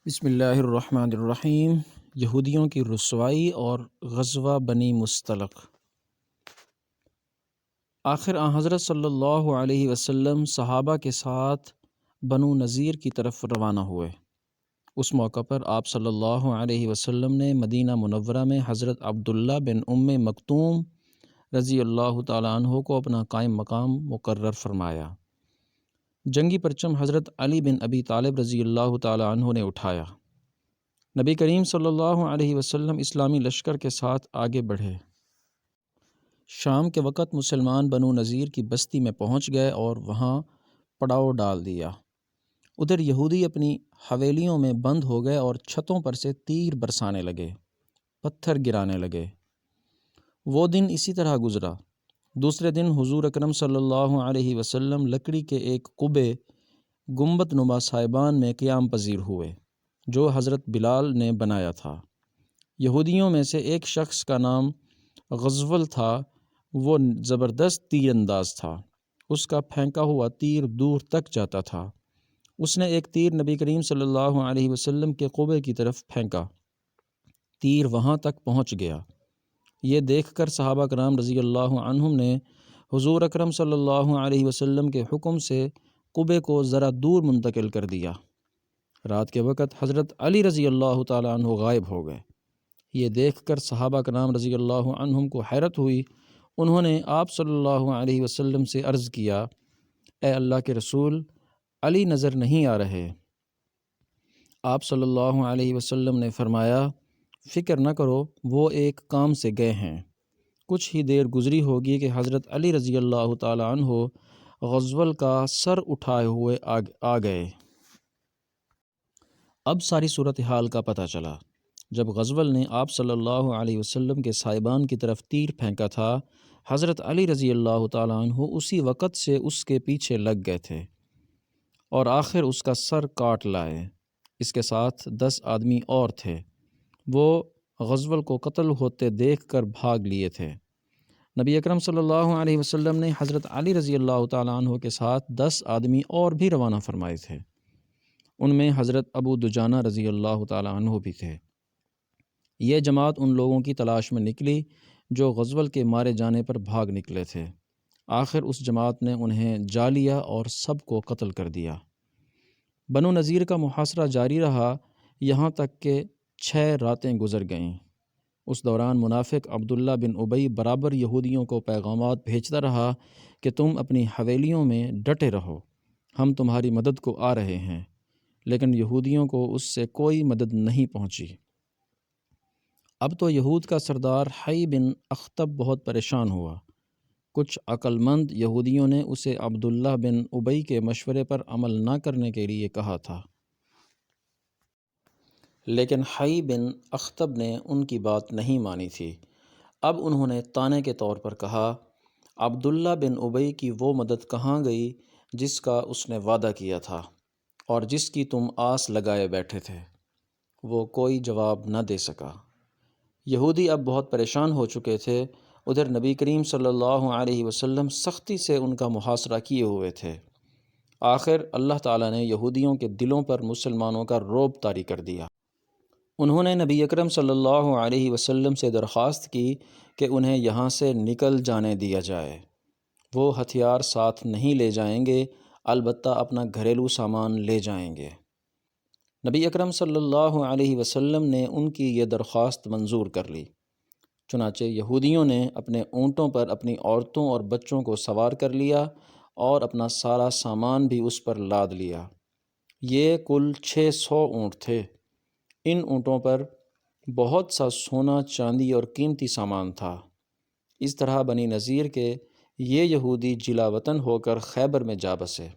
بسم اللہ الرحمن الرحیم۔ یہودیوں کی رسوائی اور غزوہ بنی مصطلق۔ آخر حضرت صلی اللہ علیہ وسلم صحابہ کے ساتھ بنو نذیر کی طرف روانہ ہوئے۔ اس موقع پر آپ صلی اللہ علیہ وسلم نے مدینہ منورہ میں حضرت عبداللہ بن مکتوم رضی اللہ تعالیٰ عنہ کو اپنا قائم مقام مقرر فرمایا۔ جنگی پرچم حضرت علی بن ابی طالب رضی اللہ تعالیٰ عنہ نے اٹھایا۔ نبی کریم صلی اللہ علیہ وسلم اسلامی لشکر کے ساتھ آگے بڑھے۔ شام کے وقت مسلمان بنو نذیر کی بستی میں پہنچ گئے اور وہاں پڑاؤ ڈال دیا۔ ادھر یہودی اپنی حویلیوں میں بند ہو گئے اور چھتوں پر سے تیر برسانے لگے، پتھر گرانے لگے۔ وہ دن اسی طرح گزرا۔ دوسرے دن حضور اکرم صلی اللہ علیہ وسلم لکڑی کے ایک قبے گنبد نما صاحبان میں قیام پذیر ہوئے جو حضرت بلال نے بنایا تھا۔ یہودیوں میں سے ایک شخص کا نام غزول تھا، وہ زبردست تیر انداز تھا۔ اس کا پھینکا ہوا تیر دور تک جاتا تھا۔ اس نے ایک تیر نبی کریم صلی اللہ علیہ وسلم کے قبے کی طرف پھینکا، تیر وہاں تک پہنچ گیا۔ یہ دیکھ کر صحابہ کرام رضی اللہ عنہم نے حضور اکرم صلی اللہ علیہ وسلم کے حکم سے قبے کو ذرا دور منتقل کر دیا۔ رات کے وقت حضرت علی رضی اللہ تعالیٰ عنہ غائب ہو گئے۔ یہ دیکھ کر صحابہ کرام رضی اللہ عنہم کو حیرت ہوئی۔ انہوں نے آپ صلی اللہ علیہ وسلم سے عرض کیا، اے اللہ کے رسول، علی نظر نہیں آ رہے۔ آپ صلی اللہ علیہ وسلم نے فرمایا، فکر نہ کرو، وہ ایک کام سے گئے ہیں۔ کچھ ہی دیر گزری ہوگی کہ حضرت علی رضی اللہ تعالیٰ عنہ غزول کا سر اٹھائے ہوئے آ گئے۔ اب ساری صورتحال کا پتہ چلا۔ جب غزول نے آپ صلی اللہ علیہ وسلم کے صاحبان کی طرف تیر پھینکا تھا، حضرت علی رضی اللہ تعالیٰ عنہ اسی وقت سے اس کے پیچھے لگ گئے تھے اور آخر اس کا سر کاٹ لائے۔ اس کے ساتھ 10 آدمی اور تھے۔ وہ غزول کو قتل ہوتے دیکھ کر بھاگ لیے تھے۔ نبی اکرم صلی اللہ علیہ وسلم نے حضرت علی رضی اللہ تعالیٰ عنہ کے ساتھ 10 آدمی اور بھی روانہ فرمائے تھے۔ ان میں حضرت ابو دجانہ رضی اللہ تعالیٰ عنہ بھی تھے۔ یہ جماعت ان لوگوں کی تلاش میں نکلی جو غزول کے مارے جانے پر بھاگ نکلے تھے۔ آخر اس جماعت نے انہیں جا لیا اور سب کو قتل کر دیا۔ بنو نذیر کا محاصرہ جاری رہا یہاں تک کہ 6 راتیں گزر گئیں۔ اس دوران منافق عبداللہ بن ابی برابر یہودیوں کو پیغامات بھیجتا رہا کہ تم اپنی حویلیوں میں ڈٹے رہو، ہم تمہاری مدد کو آ رہے ہیں، لیکن یہودیوں کو اس سے کوئی مدد نہیں پہنچی۔ اب تو یہود کا سردار حی بن اخطب بہت پریشان ہوا۔ کچھ عقل مند یہودیوں نے اسے عبداللہ بن ابی کے مشورے پر عمل نہ کرنے کے لیے کہا تھا، لیکن حی بن اخطب نے ان کی بات نہیں مانی تھی۔ اب انہوں نے طانے کے طور پر کہا، عبداللہ بن ابی کی وہ مدد کہاں گئی جس کا اس نے وعدہ کیا تھا اور جس کی تم آس لگائے بیٹھے تھے؟ وہ کوئی جواب نہ دے سکا۔ یہودی اب بہت پریشان ہو چکے تھے۔ ادھر نبی کریم صلی اللہ علیہ وسلم سختی سے ان کا محاصرہ کیے ہوئے تھے۔ آخر اللہ تعالیٰ نے یہودیوں کے دلوں پر مسلمانوں کا رعب طاری کر دیا۔ انہوں نے نبی اکرم صلی اللہ علیہ وسلم سے درخواست کی کہ انہیں یہاں سے نکل جانے دیا جائے۔ وہ ہتھیار ساتھ نہیں لے جائیں گے، البتہ اپنا گھریلو سامان لے جائیں گے۔ نبی اکرم صلی اللہ علیہ وسلم نے ان کی یہ درخواست منظور کر لی۔ چنانچہ یہودیوں نے اپنے اونٹوں پر اپنی عورتوں اور بچوں کو سوار کر لیا اور اپنا سارا سامان بھی اس پر لاد لیا۔ یہ کل 600 اونٹ تھے۔ ان اونٹوں پر بہت سا سونا، چاندی اور قیمتی سامان تھا۔ اس طرح بنی نذیر کے یہ یہودی جلا وطن ہو کر خیبر میں جا بسے۔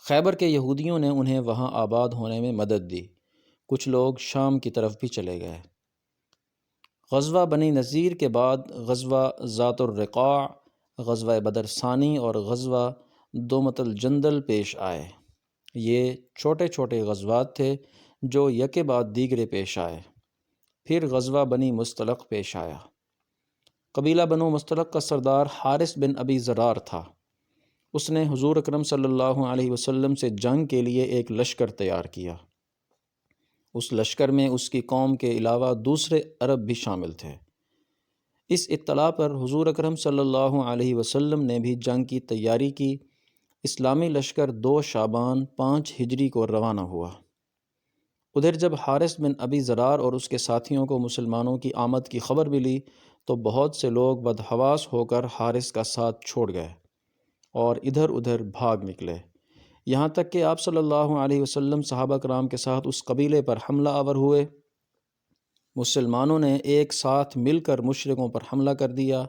خیبر کے یہودیوں نے انہیں وہاں آباد ہونے میں مدد دی۔ کچھ لوگ شام کی طرف بھی چلے گئے۔ غزوہ بنی نذیر کے بعد غزوہ ذات الرقاع، غزوہ بدر ثانی اور غزوہ دومت الجندل پیش آئے۔ یہ چھوٹے چھوٹے غزوات تھے جو یکے بعد دیگرے پیش آئے۔ پھر غزوہ بنی مصطلق پیش آیا۔ قبیلہ بنو مصطلق کا سردار حارث بن ابی ضرار تھا۔ اس نے حضور اکرم صلی اللہ علیہ وسلم سے جنگ کے لیے ایک لشکر تیار کیا۔ اس لشکر میں اس کی قوم کے علاوہ دوسرے عرب بھی شامل تھے۔ اس اطلاع پر حضور اکرم صلی اللہ علیہ وسلم نے بھی جنگ کی تیاری کی۔ اسلامی لشکر 2 شعبان 5 ہجری کو روانہ ہوا۔ ادھر جب حارث بن ابی ضرار اور اس کے ساتھیوں کو مسلمانوں کی آمد کی خبر ملی تو بہت سے لوگ بدحواس ہو کر حارث کا ساتھ چھوڑ گئے اور ادھر ادھر بھاگ نکلے، یہاں تک کہ آپ صلی اللہ علیہ وسلم صحابہ کرام کے ساتھ اس قبیلے پر حملہ آور ہوئے۔ مسلمانوں نے ایک ساتھ مل کر مشرکوں پر حملہ کر دیا۔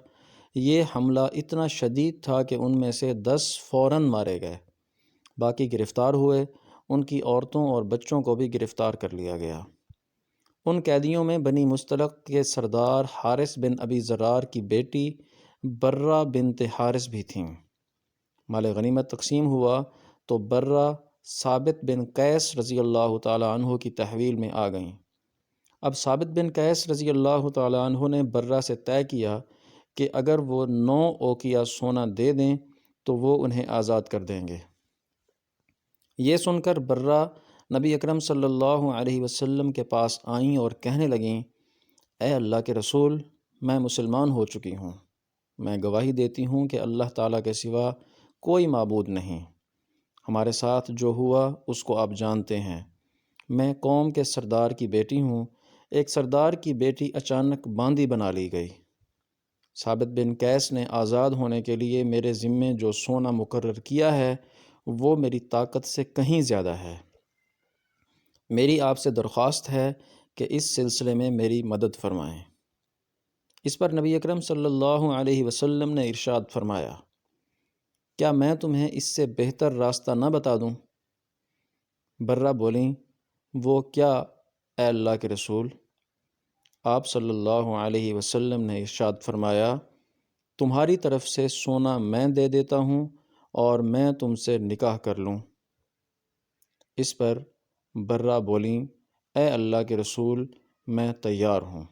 یہ حملہ اتنا شدید تھا کہ ان میں سے 10 فوراً مارے گئے، باقی گرفتار ہوئے۔ ان کی عورتوں اور بچوں کو بھی گرفتار کر لیا گیا۔ ان قیدیوں میں بنی مستلق کے سردار حارث بن ابی ضرار کی بیٹی برہ بنت حارث بھی تھیں۔ مال غنیمت تقسیم ہوا تو برہ ثابت بن قیس رضی اللہ تعالیٰ عنہ کی تحویل میں آ گئیں۔ اب ثابت بن قیس رضی اللہ تعالیٰ عنہ نے برہ سے طے کیا کہ اگر وہ 9 اوقیہ سونا دے دیں تو وہ انہیں آزاد کر دیں گے۔ یہ سن کر برہ نبی اکرم صلی اللہ علیہ وسلم کے پاس آئیں اور کہنے لگیں، اے اللہ کے رسول، میں مسلمان ہو چکی ہوں۔ میں گواہی دیتی ہوں کہ اللہ تعالیٰ کے سوا کوئی معبود نہیں۔ ہمارے ساتھ جو ہوا اس کو آپ جانتے ہیں۔ میں قوم کے سردار کی بیٹی ہوں۔ ایک سردار کی بیٹی اچانک باندی بنا لی گئی۔ ثابت بن قیس نے آزاد ہونے کے لیے میرے ذمے جو سونا مقرر کیا ہے وہ میری طاقت سے کہیں زیادہ ہے۔ میری آپ سے درخواست ہے کہ اس سلسلے میں میری مدد فرمائیں۔ اس پر نبی اکرم صلی اللہ علیہ وسلم نے ارشاد فرمایا، کیا میں تمہیں اس سے بہتر راستہ نہ بتا دوں؟ برہ بولیں، وہ کیا اے اللہ کے رسول؟ آپ صلی اللہ علیہ وسلم نے ارشاد فرمایا، تمہاری طرف سے سونا میں دے دیتا ہوں اور میں تم سے نکاح کر لوں۔ اس پر برہ بولیں، اے اللہ کے رسول، میں تیار ہوں۔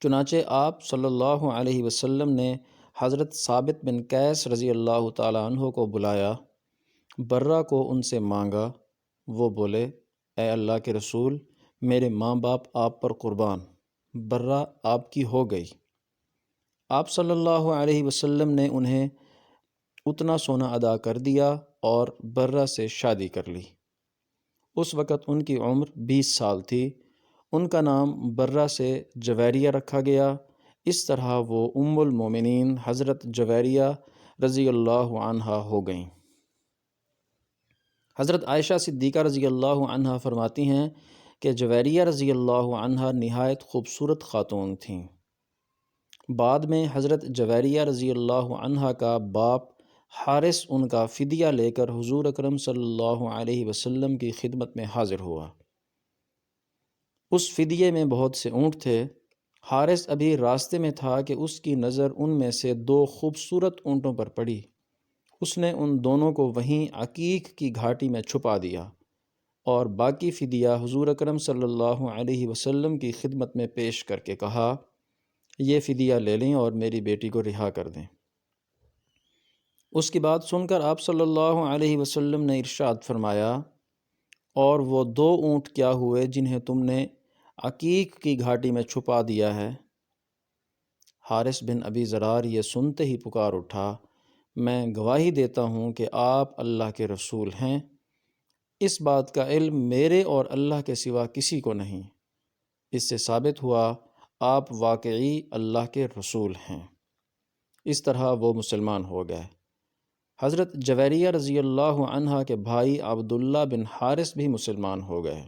چنانچہ آپ صلی اللہ علیہ وسلم نے حضرت ثابت بن قیس رضی اللہ تعالیٰ عنہ کو بلایا، برہ کو ان سے مانگا۔ وہ بولے، اے اللہ کے رسول، میرے ماں باپ آپ پر قربان، برہ آپ کی ہو گئی۔ آپ صلی اللہ علیہ وسلم نے انہیں اتنا سونا ادا کر دیا اور برہ سے شادی کر لی۔ اس وقت ان کی عمر 20 سال تھی۔ ان کا نام برہ سے جویریہ رکھا گیا۔ اس طرح وہ ام المومنین حضرت جویریہ رضی اللہ عنہا ہو گئیں۔ حضرت عائشہ صدیقہ رضی اللہ عنہا فرماتی ہیں کہ جویریہ رضی اللہ عنہا نہایت خوبصورت خاتون تھیں۔ بعد میں حضرت جویریہ رضی اللہ عنہا کا باپ حارث ان کا فدیہ لے کر حضور اکرم صلی اللہ علیہ وسلم کی خدمت میں حاضر ہوا۔ اس فدیے میں بہت سے اونٹ تھے۔ حارث ابھی راستے میں تھا کہ اس کی نظر ان میں سے 2 خوبصورت اونٹوں پر پڑی۔ اس نے ان دونوں کو وہیں عقیق کی گھاٹی میں چھپا دیا اور باقی فدیہ حضور اکرم صلی اللہ علیہ وسلم کی خدمت میں پیش کر کے کہا، یہ فدیہ لے لیں اور میری بیٹی کو رہا کر دیں۔ اس کی بات سن کر آپ صلی اللہ علیہ وسلم نے ارشاد فرمایا، اور وہ 2 اونٹ کیا ہوئے جنہیں تم نے عقیق کی گھاٹی میں چھپا دیا ہے؟ حارث بن ابی ضرار یہ سنتے ہی پکار اٹھا، میں گواہی دیتا ہوں کہ آپ اللہ کے رسول ہیں۔ اس بات کا علم میرے اور اللہ کے سوا کسی کو نہیں۔ اس سے ثابت ہوا آپ واقعی اللہ کے رسول ہیں۔ اس طرح وہ مسلمان ہو گئے۔ حضرت جویریہ رضی اللہ عنہا کے بھائی عبداللہ بن حارث بھی مسلمان ہو گئے۔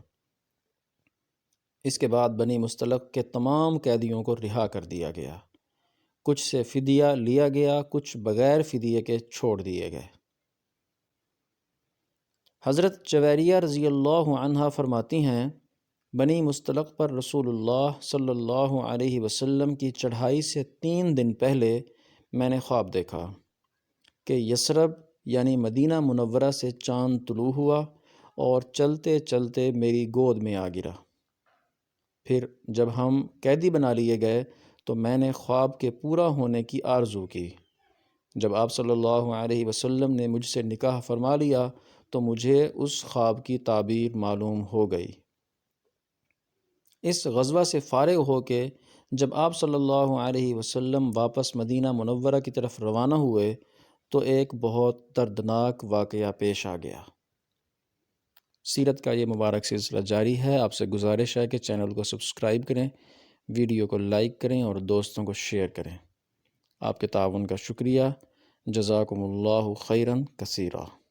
اس کے بعد بنی مستلق کے تمام قیدیوں کو رہا کر دیا گیا۔ کچھ سے فدیہ لیا گیا، کچھ بغیر فدیے کے چھوڑ دیے گئے۔ حضرت جویریہ رضی اللہ عنہا فرماتی ہیں، بنی مستلق پر رسول اللہ صلی اللہ علیہ وسلم کی چڑھائی سے 3 دن پہلے میں نے خواب دیکھا کہ یثرب یعنی مدینہ منورہ سے چاند طلوع ہوا اور چلتے چلتے میری گود میں آ گرا۔ پھر جب ہم قیدی بنا لیے گئے تو میں نے خواب کے پورا ہونے کی آرزو کی۔ جب آپ صلی اللہ علیہ وسلم نے مجھ سے نکاح فرما لیا تو مجھے اس خواب کی تعبیر معلوم ہو گئی۔ اس غزوہ سے فارغ ہو کے جب آپ صلی اللہ علیہ وسلم واپس مدینہ منورہ کی طرف روانہ ہوئے تو ایک بہت دردناک واقعہ پیش آ گیا۔ سیرت کا یہ مبارک سلسلہ جاری ہے۔ آپ سے گزارش ہے کہ چینل کو سبسکرائب کریں، ویڈیو کو لائک کریں اور دوستوں کو شیئر کریں۔ آپ کے تعاون کا شکریہ۔ جزاکم اللہ خیراً کثیرا۔